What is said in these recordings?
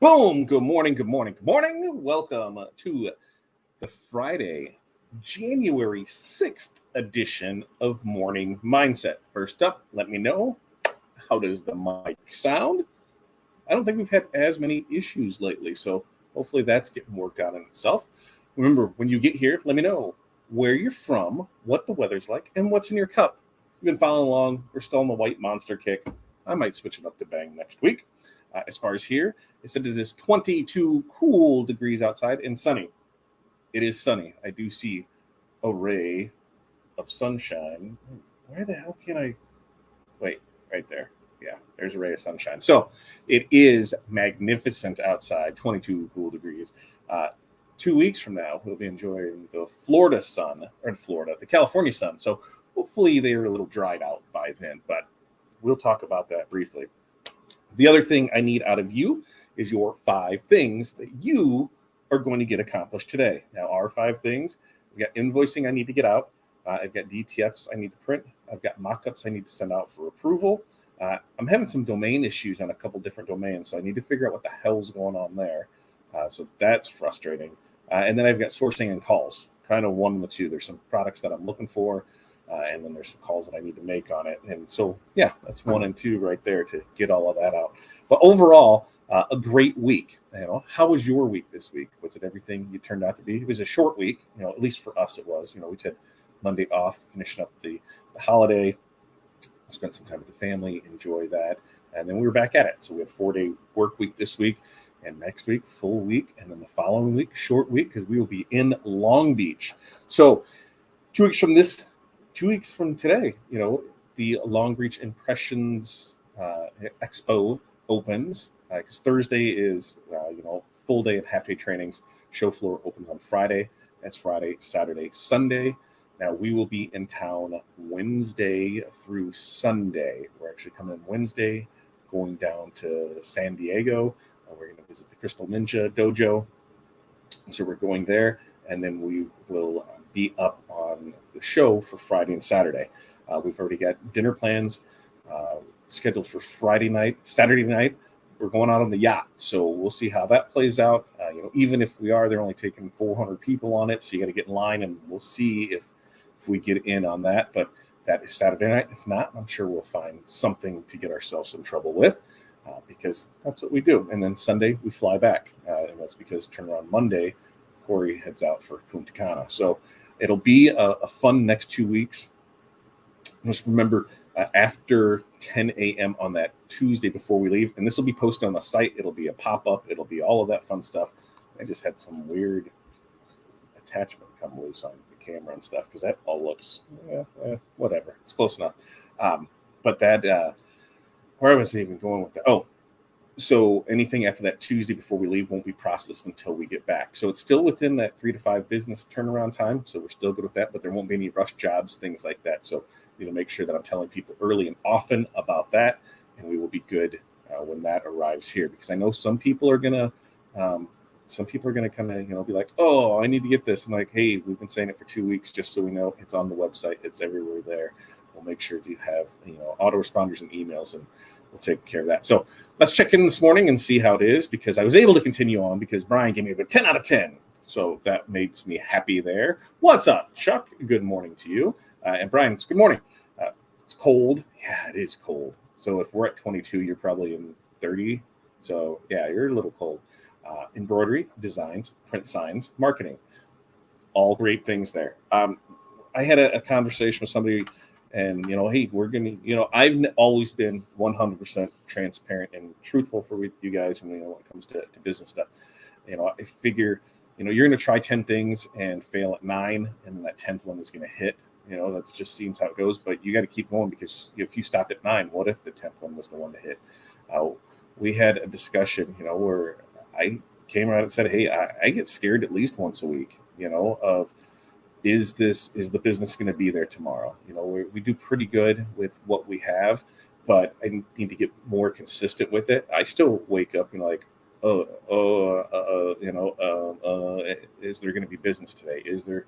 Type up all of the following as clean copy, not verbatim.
Boom! Good morning, good morning, good morning. Welcome to the Friday, January 6th edition of Morning Mindset. First up, let me know, how does the mic sound? I don't think we've had as many issues lately, so hopefully that's getting worked out in itself. Remember, when you get here, let me know where you're from, what the weather's like, and what's in your cup. If you've been following along, we're still on the white monster kick. I might switch it up to bang next week. As far as here, it said it is 22 cool degrees outside and sunny. It is sunny. I do see a ray of sunshine. Where the hell can I? Wait, right there. Yeah, there's a ray of sunshine. So it is magnificent outside, 22 cool degrees. 2 weeks from now, we'll be enjoying the Florida sun, or the California sun. So hopefully they're a little dried out by then, but we'll talk about that briefly. The other thing I need out of you is your 5 things that you are going to get accomplished today. Now, our 5 things, we've got invoicing I need to get out. I've got DTFs I need to print. I've got mock-ups I need to send out for approval. I'm having some domain issues on a couple different domains, so I need to figure out what the hell's going on there. So that's frustrating. And then I've got sourcing and calls, kind of one of the two. There's some products that I'm looking for, and then there's some calls that I need to make on it. And so, yeah, that's 1 and 2 right there to get all of that out. But overall, a great week. How was your week this week? Was it everything you turned out to be? It was a short week, at least for us it was. We took Monday off, finishing up the holiday, spent some time with the family, enjoy that. And then we were back at it. So we had a 4-day work week this week, and next week, full week. And then the following week, short week, because we will be in Long Beach. So 2 weeks from today, the Long Beach Impressions Expo opens, because Thursday is, full day and half day trainings. Show floor opens on Friday. That's Friday, Saturday, Sunday. Now, we will be in town Wednesday through Sunday. We're actually coming in Wednesday, going down to San Diego. We're going to visit the Crystal Ninja Dojo. So we're going there, and then we will be up on the show for Friday and Saturday. We've already got dinner plans scheduled for Friday night. Saturday night, we're going out on the yacht. So we'll see how that plays out. Even if we are, they're only taking 400 people on it. So you got to get in line, and we'll see if we get in on that. But that is Saturday night. If not, I'm sure we'll find something to get ourselves in trouble with, because that's what we do. And then Sunday, we fly back. And that's because turnaround Monday, Corey heads out for Punta Cana. So it'll be a fun next 2 weeks. Just remember, after 10 a.m. on that Tuesday before we leave, and this will be posted on the site. It'll be a pop-up. It'll be all of that fun stuff. I just had some weird attachment come loose on the camera and stuff, because that all looks, whatever. It's close enough. But that, where was I even going with that? Oh, so anything after that Tuesday before we leave won't be processed until we get back. So it's still within that 3 to 5 business turnaround time. So we're still good with that, but there won't be any rush jobs, things like that. So make sure that I'm telling people early and often about that, and we will be good when that arrives here, because I know some people are gonna kind of be like, oh, I need to get this. And like, hey, we've been saying it for 2 weeks, just so we know. It's on the website. It's everywhere there. We'll make sure to have autoresponders and emails, and we'll take care of that. So let's check in this morning and see how it is, because I was able to continue on because Brian gave me the 10 out of 10. So that makes me happy there. What's up, Chuck? Good morning to you. And Brian, it's good morning. It's cold. Yeah, it is cold. So if we're at 22, you're probably in 30. So yeah, you're a little cold. Embroidery, designs, print signs, marketing, all great things there. I had a conversation with somebody, and hey, we're gonna, I've always been 100% transparent and truthful with you guys, when when it comes to business stuff. I figure, you're gonna try 10 things and fail at 9, and then that 10th one is gonna hit. That just seems how it goes. But you got to keep going, because if you stopped at 9, what if the 10th one was the one to hit? We had a discussion, where I came around and said, hey, I get scared at least once a week, of, is the business going to be there tomorrow? We do pretty good with what we have, but I need to get more consistent with it. I still wake up, like, is there going to be business today? Is there's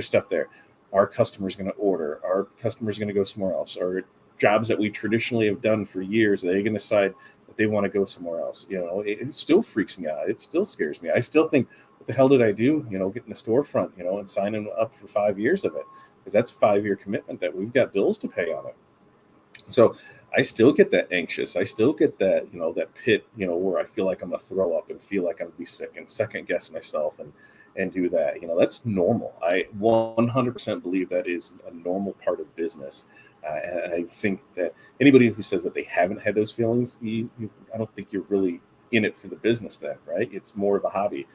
stuff there? Our customers going to order? Our customers going to go somewhere else? Our jobs that we traditionally have done for years, are they going to decide but they want to go somewhere else. It still freaks me out. It still scares me. I still think, what the hell did I do? Getting a storefront, and signing up for 5 years of it, because that's a 5-year commitment that we've got bills to pay on it. So I still get that anxious. I still get that, that pit, where I feel like I'm gonna throw up and feel like I'm gonna be sick and second guess myself and do that. That's normal. I 100% believe that is a normal part of business. And I think that anybody who says that they haven't had those feelings, I don't think you're really in it for the business then, right? It's more of a hobby.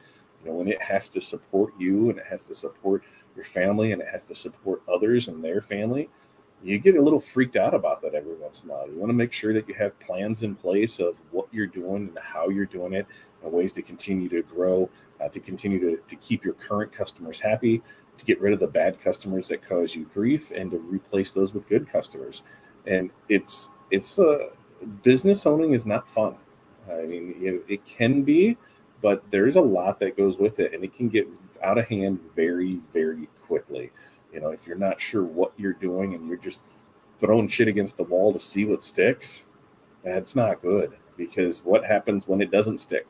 When it has to support you and it has to support your family and it has to support others and their family, you get a little freaked out about that every once in a while. You want to make sure that you have plans in place of what you're doing and how you're doing it, and ways to continue to grow, to continue to keep your current customers happy, to get rid of the bad customers that cause you grief, and to replace those with good customers. And it's business owning is not fun. I mean, it can be, but there's a lot that goes with it, and it can get out of hand very, very quickly. If you're not sure what you're doing and you're just throwing shit against the wall to see what sticks, that's not good, because what happens when it doesn't stick?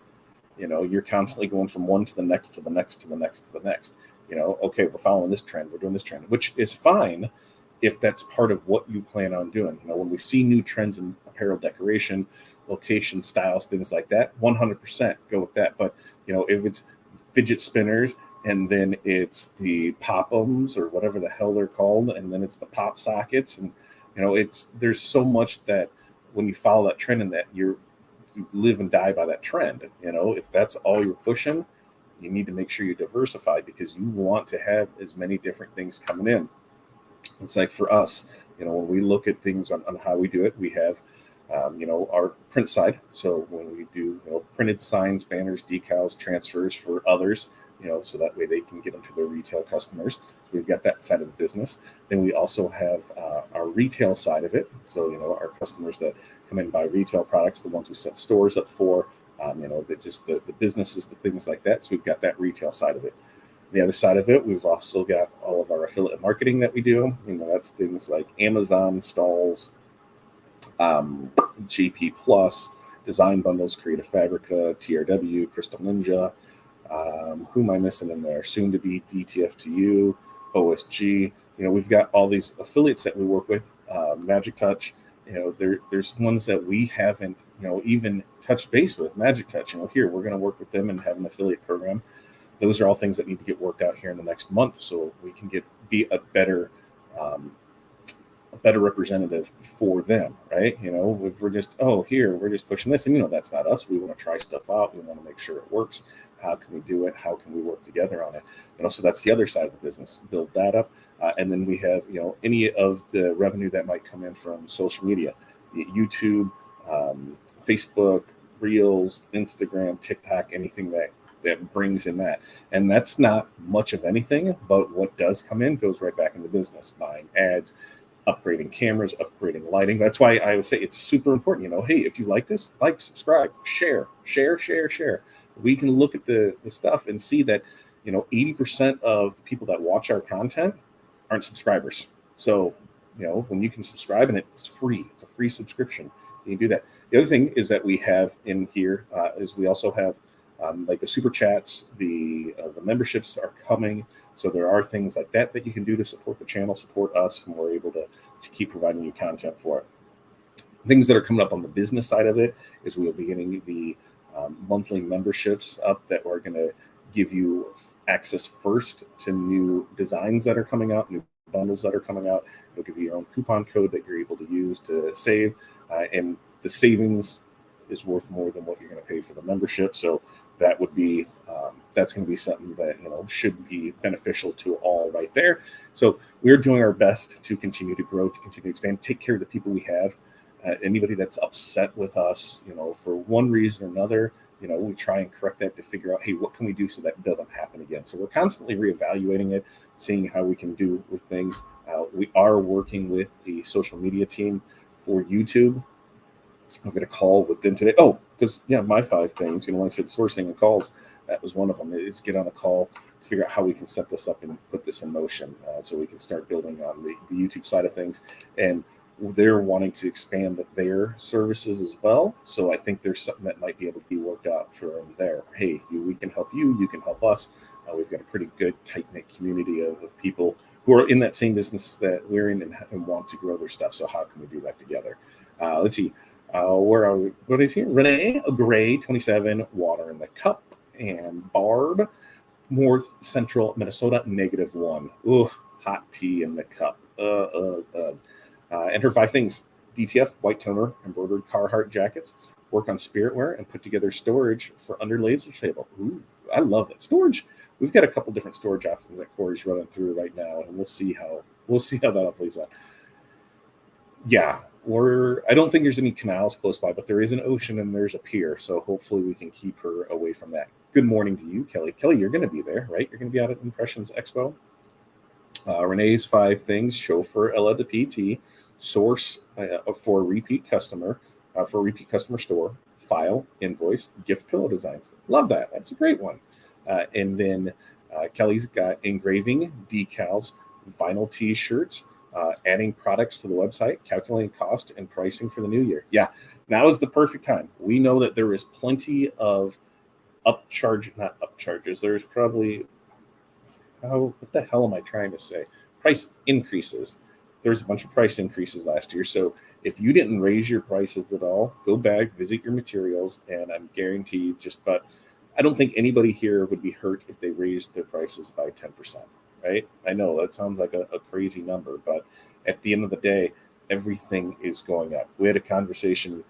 You're constantly going from one to the next, to the next, to the next, to the next. Okay, we're following this trend, we're doing this trend, which is fine if that's part of what you plan on doing. When we see new trends in apparel decoration, location, styles, things like that, 100% go with that. But, if it's fidget spinners, and then it's the pop-ums or whatever the hell they're called, and then it's the pop sockets, and there's so much that when you follow that trend, and that you live and die by that trend. If that's all you're pushing, you need to make sure you're diversified, because you want to have as many different things coming in. It's like for us, when we look at things on how we do it, we have our print side. So when we do printed signs, banners, decals, transfers for others, so that way they can get them to their retail customers. So we've got that side of the business. Then we also have our retail side of it. So our customers that come in and buy retail products, the ones we set stores up for, the businesses, the things like that. So we've got that retail side of it. The other side of it, we've also got all of our affiliate marketing that we do. That's things like Amazon stalls, GP Plus, Design Bundles, Creative Fabrica, TRW, Crystal Ninja. Who am I missing in there? Soon to be DTF2U, OSG. We've got all these affiliates that we work with. Magic Touch. There's ones that we haven't even touched base with. Magic Touch. Here we're going to work with them and have an affiliate program. Those are all things that need to get worked out here in the next month, so we can be a better representative for them, right? If we're just, we're just pushing this, and that's not us. We want to try stuff out. We want to make sure it works. How can we do it? How can we work together on it? So that's the other side of the business. Build that up, and then we have any of the revenue that might come in from social media, YouTube, Facebook, Reels, Instagram, TikTok, anything that brings in that. And that's not much of anything, but what does come in goes right back into business, buying ads, upgrading cameras, upgrading lighting. That's why I would say it's super important. Hey, if you like this, subscribe, share. We can look at the stuff and see that 80% of the people that watch our content aren't subscribers. So when you can subscribe, and it's free, it's a free subscription, you can do that. The other thing is that we have in here is we also have like the super chats, the memberships are coming. So there are things like that you can do to support the channel, support us, and we're able to keep providing you content for it. Things that are coming up on the business side of it is we'll be getting the monthly memberships up that we're going to give you access first to new designs that are coming out, new bundles that are coming out. It'll give you your own coupon code that you're able to use to save, and the savings is worth more than what you're going to pay for the membership. So that would be that's going to be something that should be beneficial to all right there. So we're doing our best to continue to grow, to continue to expand, take care of the people we have. Anybody that's upset with us, for one reason or another, we try and correct that to figure out, hey, what can we do so that doesn't happen again? So we're constantly reevaluating it, seeing how we can do with things. We are working with the social media team for YouTube. I'm going to call with them today. Oh, because my 5 things, when I said sourcing and calls, that was one of them. Is get on a call to figure out how we can set this up and put this in motion, so we can start building on the YouTube side of things. And they're wanting to expand their services as well. So I think there's something that might be able to be worked out for them there. Hey, we can help you. You can help us. We've got a pretty good, tight-knit community of people who are in that same business that we're in and want to grow their stuff. So how can we do that together? Let's see. Where are we? What is here? Renee Gray, 27, water in the cup. And Barb, North Central Minnesota, -1. Ooh, hot tea in the cup. And her 5 things: DTF, white toner, embroidered Carhartt jackets, work on spiritware, and put together storage for under laser table. Ooh, I love that storage. We've got a couple different storage options that Corey's running through right now, and we'll see how that all plays out. Yeah, I don't think there's any canals close by, but there is an ocean and there's a pier, so hopefully we can keep her away from that. Good morning to you, Kelly. Kelly, you're going to be there, right? You're going to be out at Impressions Expo. Renee's 5 things: chauffeur Ella the PT, source for repeat customer store, file, invoice, gift pillow designs. Love that. That's a great one. And then Kelly's got engraving, decals, vinyl T-shirts, adding products to the website, calculating cost and pricing for the new year. Yeah, now is the perfect time. We know that there is plenty of not upcharges. There's probably, what the hell am I trying to say? Price increases. There's a bunch of price increases last year. So if you didn't raise your prices at all, go back, visit your materials, and I'm guaranteed but I don't think anybody here would be hurt if they raised their prices by 10%, right? I know that sounds like a crazy number, but at the end of the day, everything is going up. We had a conversation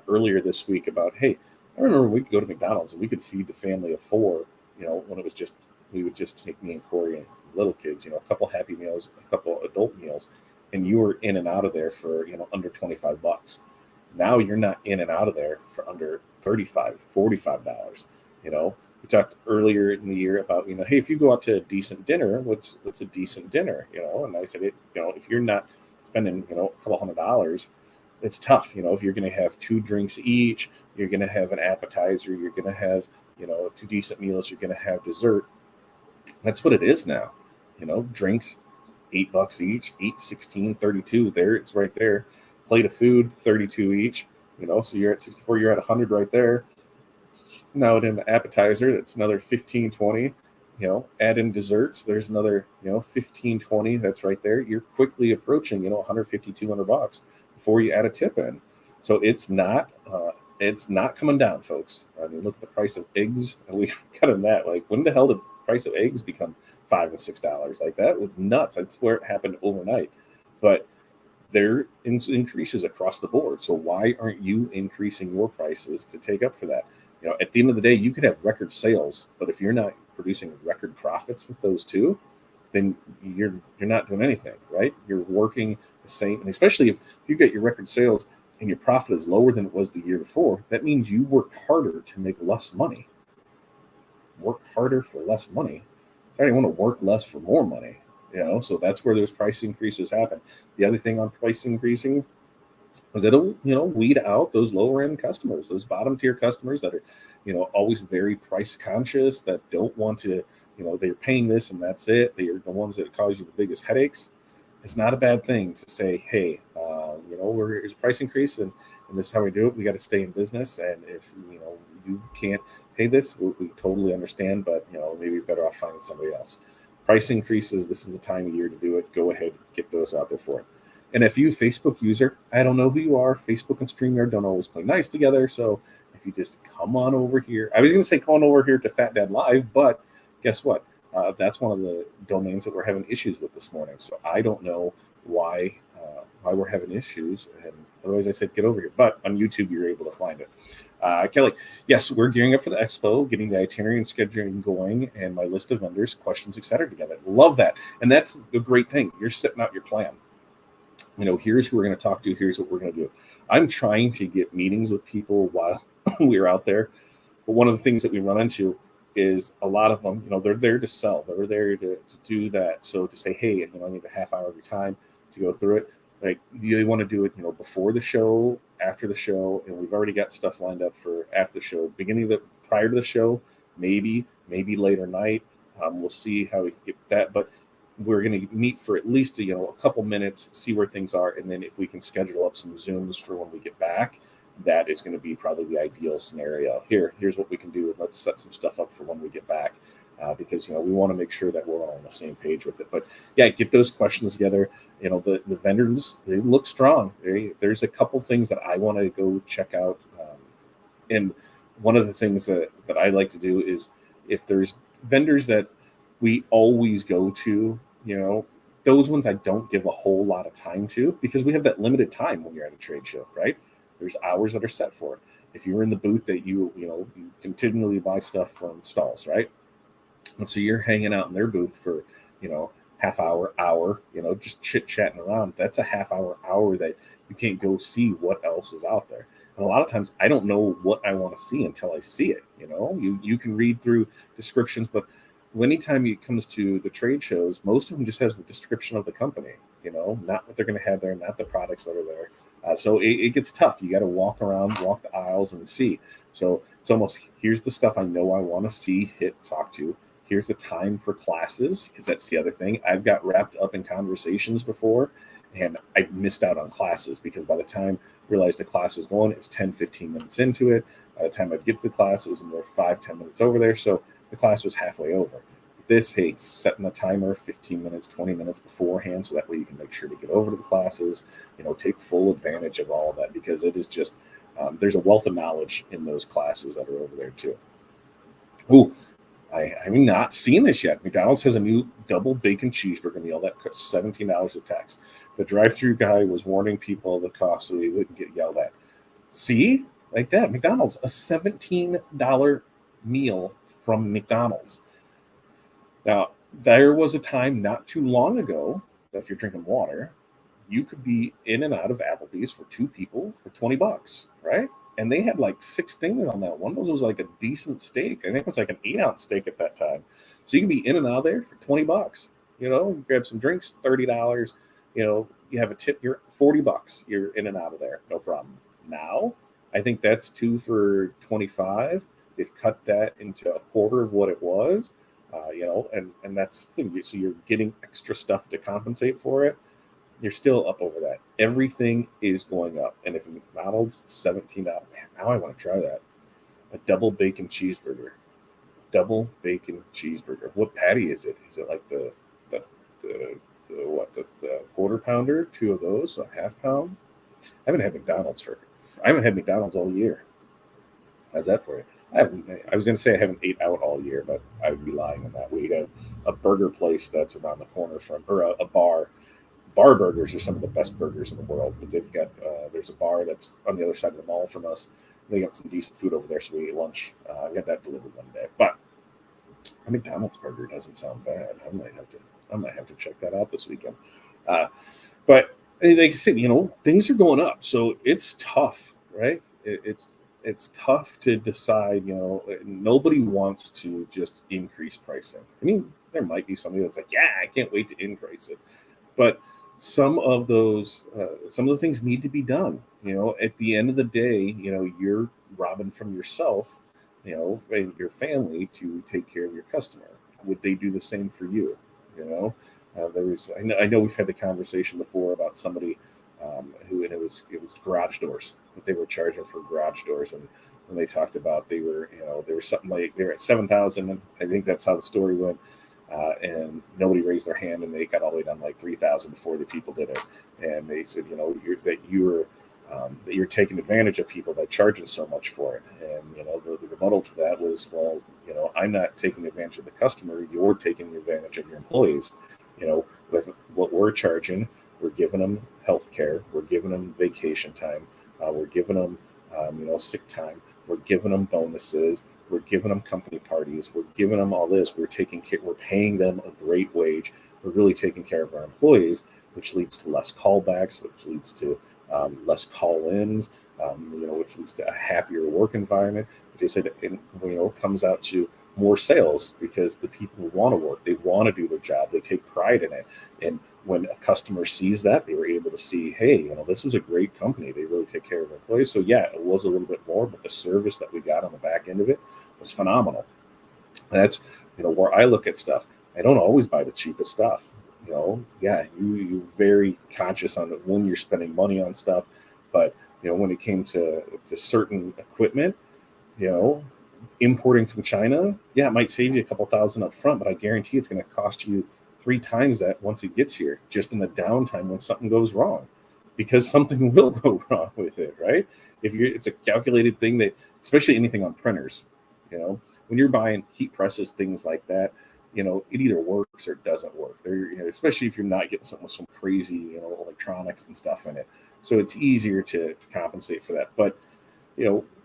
earlier this week about, hey, I remember we could go to McDonald's and we could feed the family of 4, when it was we would just take me and Corey and little kids, a couple Happy Meals, a couple adult meals, and you were in and out of there for, under $25. Now you're not in and out of there for under $35, $45. We talked earlier in the year about, hey, if you go out to a decent dinner, what's a decent dinner, and I said, if you're not spending, a couple $100, it's tough. If you're going to have 2 drinks each, you're going to have an appetizer, you're going to have, 2 decent meals, you're going to have dessert. That's what it is now. Drinks, $8 each, 8, 16, 32. There, it's right there. Plate of food, 32 each. So you're at 64. You're at 100 right there. Now in the appetizer, that's another 15, 20. Add in desserts. There's another 15, 20. That's right there. You're quickly approaching 150, $200 before you add a tip in. So it's not coming down, folks. I mean, look at the price of eggs, and we got in that. Like, when the hell did the price of eggs become $5 and $6? Like, that was nuts. I swear it happened overnight. But there increases across the board. So why aren't you increasing your prices to take up for that? At the end of the day, you could have record sales, but if you're not producing record profits with those two, then you're not doing anything, right? You're working the same, and especially if you get your record sales and your profit is lower than it was the year before, that means you worked harder to make less money. Work harder for less money. So I don't want to work less for more money, so that's where those price increases happen. The other thing on price increasing was it'll, weed out those lower end customers, those bottom tier customers that are, always very price conscious, that don't want to, they're paying this and that's it. They are the ones that cause you the biggest headaches. It's not a bad thing to say, hey, there's a price increase and this is how we do it. We got to stay in business. And if, you can't pay this, we totally understand, but, maybe you're better off finding somebody else. Price increases, this is the time of year to do it. Go ahead, get those out there for it. And if you Facebook user, I don't know who you are. Facebook and StreamYard don't always play nice together. So if you just come on over here, I was going to say come on over here to Fat Dad Live, but guess what? That's one of the domains that we're having issues with this morning. So I don't know why we're having issues. And otherwise I said, get over here. But on YouTube, you're able to find it. Kelly, yes, we're gearing up for the expo, getting the itinerary and scheduling going, and my list of vendors, questions, etc. together. Love that. And that's a great thing. You're setting out your plan. Here's who we're going to talk to. Here's what we're going to do. I'm trying to get meetings with people while we're out there. But one of the things that we run into is a lot of them, they're there to sell. They're there to do that. So to say, hey, I need a half hour of your time to go through it. Like, you want to do it, before the show, after the show, and we've already got stuff lined up for after the show. Prior to the show, maybe later night. We'll see how we can get that. But we're going to meet for at least a couple minutes, see where things are, and then if we can schedule up some Zooms for when we get back, that is going to be probably the ideal scenario. Here's what we can do. Let's set some stuff up for when we get back, because we want to make sure that we're all on the same page with it. But yeah, get those questions together. The vendors, they look strong. There's a couple things that I want to go check out, and one of the things that I like to do is, if there's vendors that we always go to, those ones I don't give a whole lot of time to, because we have that limited time when you're at a trade show, right? There's hours that are set for it. If you're in the booth that you continually buy stuff from stalls, right? And so you're hanging out in their booth for, half hour, just chit chatting around. That's a half hour that you can't go see what else is out there. And a lot of times I don't know what I want to see until I see it. You can read through descriptions, but anytime it comes to the trade shows, most of them just has a description of the company, not what they're going to have there, not the products that are there. So it gets tough. You got to walk around, walk the aisles and see. So it's almost, here's the stuff I know I want to see, talk to. Here's the time for classes, because that's the other thing. I've got wrapped up in conversations before, and I missed out on classes because by the time I realized the class was going, it was 10, 15 minutes into it. By the time I'd get to the class, it was another 5, 10 minutes over there. So the class was halfway over. This, hey, setting a timer 15 minutes, 20 minutes beforehand, so that way you can make sure to get over to the classes, take full advantage of all of that, because it is just, there's a wealth of knowledge in those classes that are over there too. Ooh, I have not seen this yet. McDonald's has a new double bacon cheeseburger meal that costs $17 a tax. The drive-through guy was warning people of the cost so they wouldn't get yelled at. See? Like that. McDonald's, a $17 meal from McDonald's. Now, there was a time not too long ago, if you're drinking water, you could be in and out of Applebee's for 2 people for $20, right? And they had like 6 things on that. One of those was like a decent steak. I think it was like an 8-ounce steak at that time. So you can be in and out of there for $20. Grab some drinks, $30. You have a tip, you're $40. You're in and out of there, no problem. Now, I think that's 2 for $25. They've cut that into a quarter of what it was, and that's the thing. So you're getting extra stuff to compensate for it. You're still up over that. Everything is going up. And if McDonald's $17, man, now I want to try that. A double bacon cheeseburger. Double bacon cheeseburger. What patty is it? Is it like the quarter pounder? 2 of those, a half pound? I haven't had McDonald's all year. How's that for you? I was going to say I haven't ate out all year, but I would be lying on that. We have a burger place that's around the corner from, or a bar. Bar burgers are some of the best burgers in the world, but they've got, there's a bar that's on the other side of the mall from us. They got some decent food over there, so we ate lunch. I got that delivered one day. But a McDonald's burger doesn't sound bad. I might have to check that out this weekend. But like I said, things are going up, so it's tough, right? It's tough to decide. Nobody wants to just increase pricing. I mean, there might be somebody that's like, yeah, I can't wait to increase it, but some of the things need to be done. At the end of the day, you're robbing from yourself, and your family to take care of your customer. Would they do the same for you? I know we've had the conversation before about somebody who, and it was garage doors, that they were charging for garage doors, and when they talked about they were something like they were at 7,000, and I think that's how the story went. And nobody raised their hand, and they got all the way down to like 3,000 before the people did it. And they said, you're taking advantage of people by charging so much for it. And the rebuttal to that was, well, I'm not taking advantage of the customer. You're taking advantage of your employees. With what we're charging, we're giving them health care, we're giving them vacation time, we're giving them sick time, we're giving them bonuses. We're giving them company parties. We're giving them all this. We're paying them a great wage. We're really taking care of our employees, which leads to less callbacks, which leads to less call-ins, which leads to a happier work environment. They said, it comes out to more sales because the people want to work. They want to do their job. They take pride in it. And when a customer sees that, they were able to see, hey, this was a great company. They really take care of their employees. So yeah, it was a little bit more, but the service that we got on the back end of it was phenomenal. And that's, where I look at stuff. I don't always buy the cheapest stuff. you're very conscious on when you're spending money on stuff. But when it came to certain equipment, importing from China, it might save you a couple thousand up front, but I guarantee it's going to cost you 3 times that once it gets here, just in the downtime when something goes wrong, because something will go wrong with it, right? It's a calculated thing that, especially anything on printers, when you're buying heat presses, things like that, it either works or it doesn't work. Especially if you're not getting something with some crazy, electronics and stuff in it. So it's easier to compensate for that. But,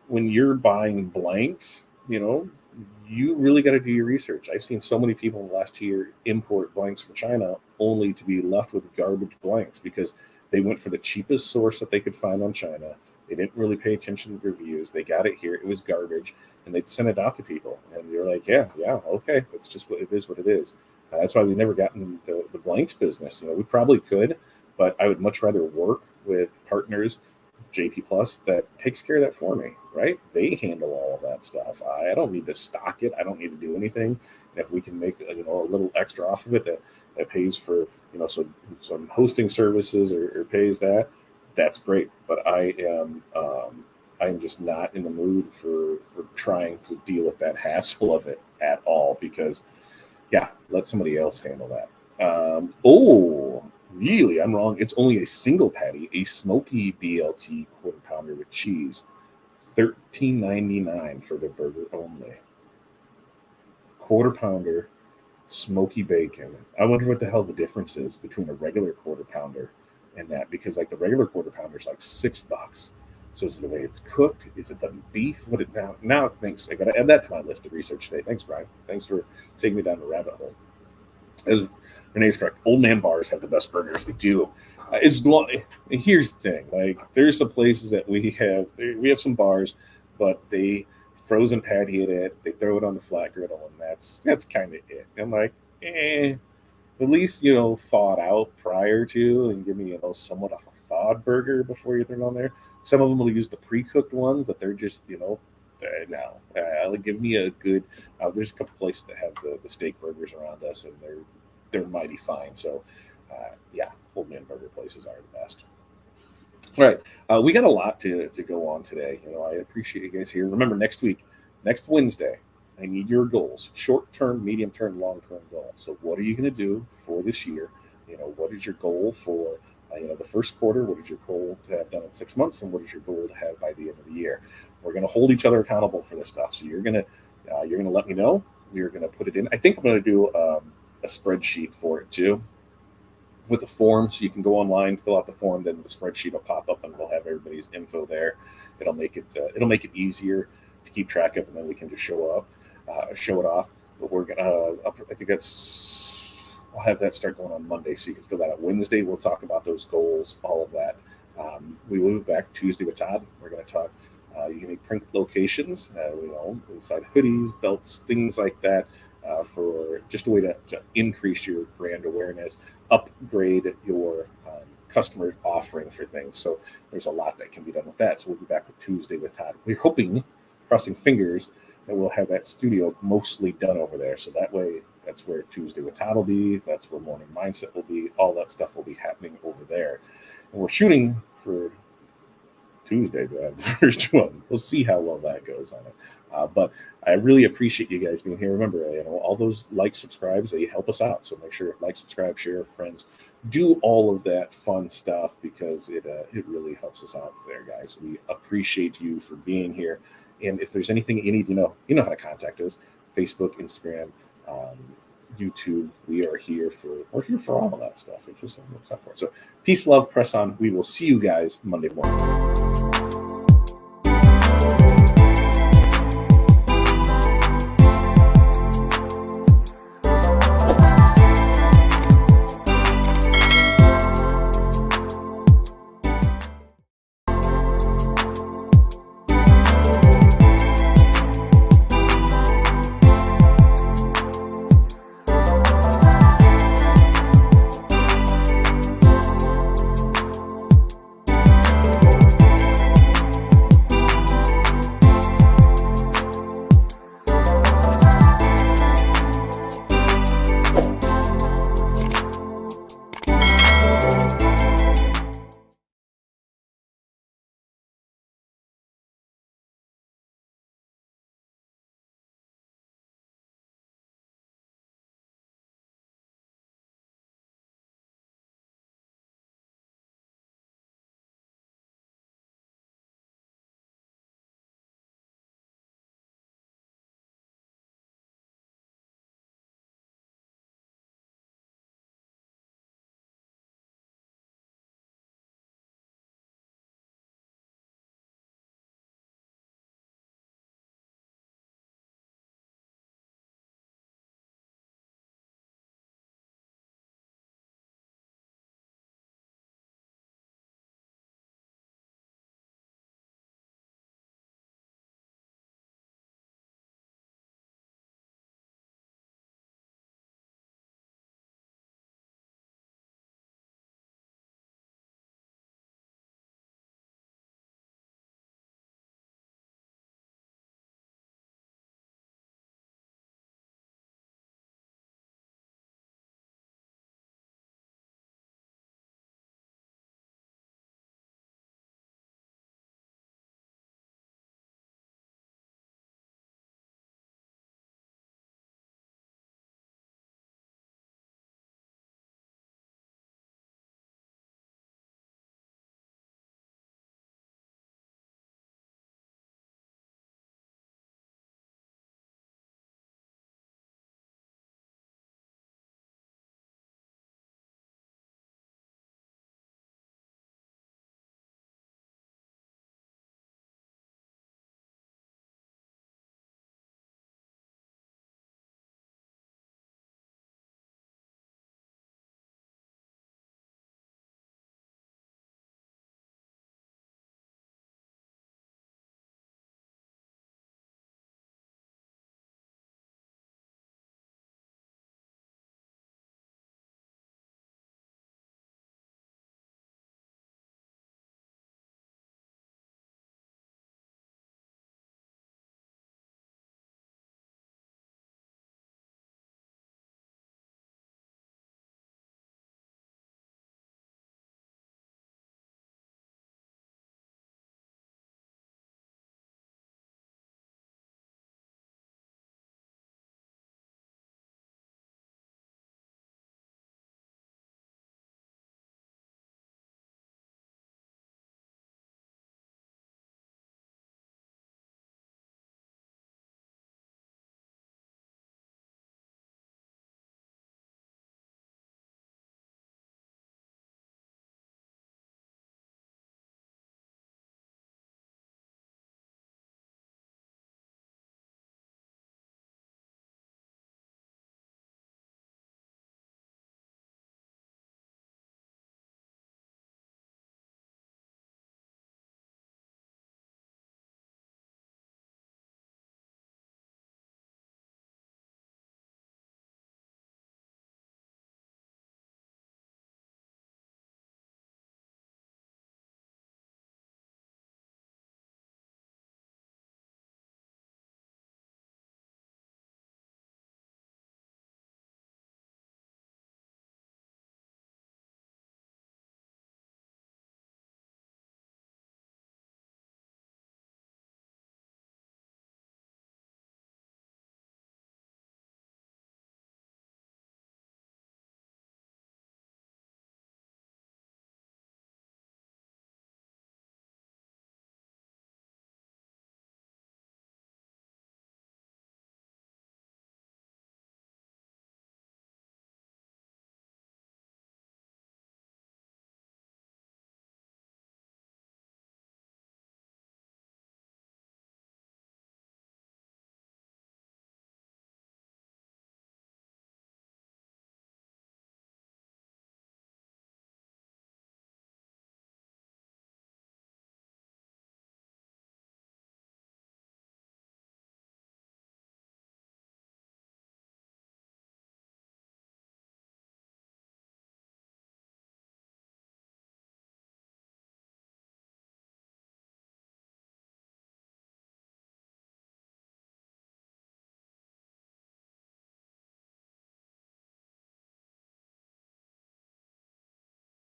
when you're buying blanks, you really got to do your research. I've seen so many people in the last 2 years import blanks from China only to be left with garbage blanks because they went for the cheapest source that they could find on China. They didn't really pay attention to reviews. They got it here. It was garbage. And they'd send it out to people. And you're like, yeah, okay. That's just what it is. That's why we never gotten the blanks business. We probably could, but I would much rather work with partners, JP Plus, that takes care of that for me, right? They handle all of that stuff. I don't need to stock it. I don't need to do anything. And if we can make a little extra off of it that pays for some hosting services or pays that's great. But I'm just not in the mood for trying to deal with that hassle of it at all, because let somebody else handle that. Really, I'm wrong. It's only a single patty, a smoky BLT quarter pounder with cheese, $13.99 for the burger only. Quarter pounder, smoky bacon. I wonder what the hell the difference is between a regular quarter pounder and that, because the regular quarter pounder is like $6. So is it the way it's cooked? Is it the beef? What it now? Thanks. I got to add that to my list of research today. Thanks, Brian. Thanks for taking me down the rabbit hole. As Renee's correct, Old Man bars have the best burgers. They do. Here's the thing. There's some places that we have some bars, but they frozen patty it. They throw it on the flat griddle, and that's kind of it. I'm like, at least thaw it out prior to, and give me somewhat of a thawed burger before you throw it on there. Some of them will use the pre-cooked ones that they're just give me a good. There's a couple places that have the steak burgers around us, and they're mighty fine. So Old Man burger places are the best. All right, we got a lot to go on today. I appreciate you guys here. Remember, next Wednesday, I need your goals: short-term, medium-term, long-term goal. So what are you going to do for this year? What is your goal for the first quarter? What is your goal to have done in 6 months? And what is your goal to have by the end of the year? We're going to hold each other accountable for this stuff. So you're going to let me know. We're going to put it in. I think I'm going to do a spreadsheet for it too, with a form. So you can go online, fill out the form, then the spreadsheet will pop up, and we'll have everybody's info there. It'll make it easier to keep track of, and then we can just show it off. But we're gonna. I think I'll have that start going on Monday, so you can fill that out. Wednesday, we'll talk about those goals, all of that. We will be back Tuesday with Todd. We're going to talk unique print locations, inside hoodies, belts, things like that, for just a way to increase your brand awareness, upgrade your customer offering for things. So there's a lot that can be done with that. So we'll be back with Tuesday with Todd. We're hoping, crossing fingers, that we'll have that studio mostly done over there. So that way, that's where Tuesday with Todd will be. That's where Morning Mindset will be. All that stuff will be happening over there. And we're shooting for Tuesday to have the first one. We'll see how well that goes on it. But I really appreciate you guys being here. Remember, all those likes, subscribes, they help us out. So make sure like, subscribe, share, friends, do all of that fun stuff, because it really helps us out there, guys. We appreciate you for being here. And if there's anything you need, you know how to contact us: Facebook, Instagram, YouTube. We're here for all of that stuff. It just looks out for it. So peace, love, press on. We will see you guys Monday morning.